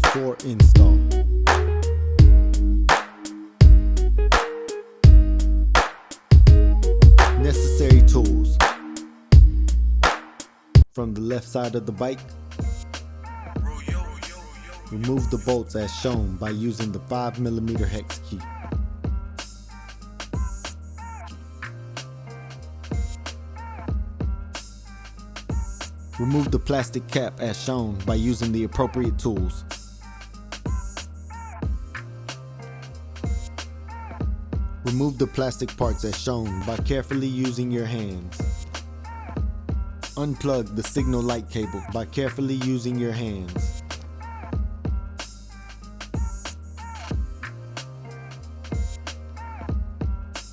before install. Necessary tools. From the left side of the bike, remove the bolts as shown by using the 5mm hex key. Remove the plastic cap as shown by using the appropriate tools. Remove the plastic parts as shown by carefully using your hands. Unplug the signal light cable by carefully using your hands.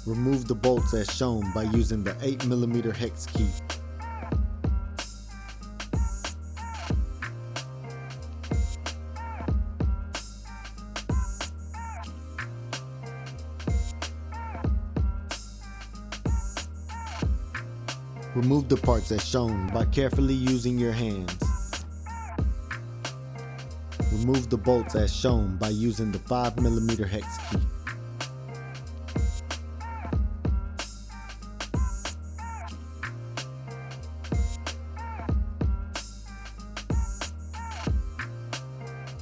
Remove the bolts as shown by using the 8mm hex key. Remove the parts as shown by carefully using your hands. Remove the bolts as shown by using the 5mm hex key.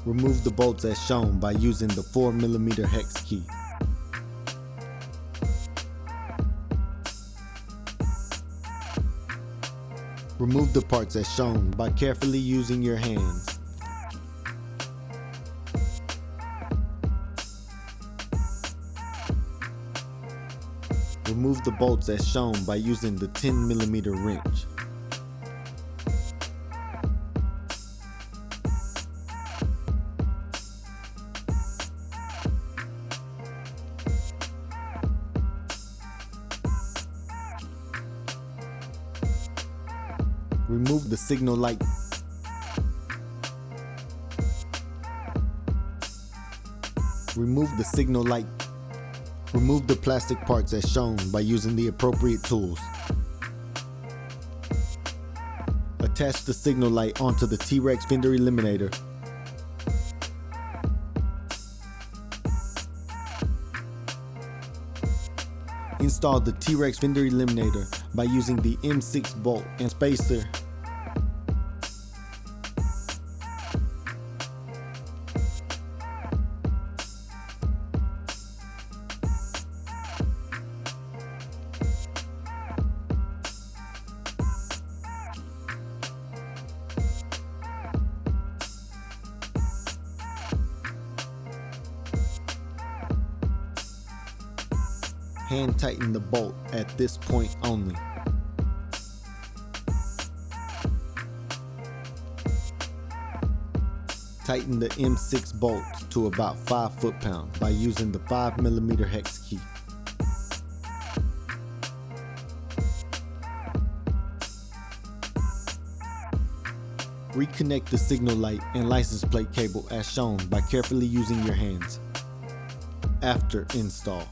Remove the bolts as shown by using the 4mm hex key. Remove the parts as shown by carefully using your hands. Remove the bolts as shown by using the 10mm wrench. Remove the signal light. Remove the signal light. Remove the plastic parts as shown by using the appropriate tools. Attach the signal light onto the T-REX Fender Eliminator. Install the T-REX Fender Eliminator by using the M6 bolt and spacer. Hand tighten the bolt at this point only. Tighten the M6 bolt to about 5 foot-pounds by using the 5mm hex key. Reconnect the signal light and license plate cable as shown by carefully using your hands. After install.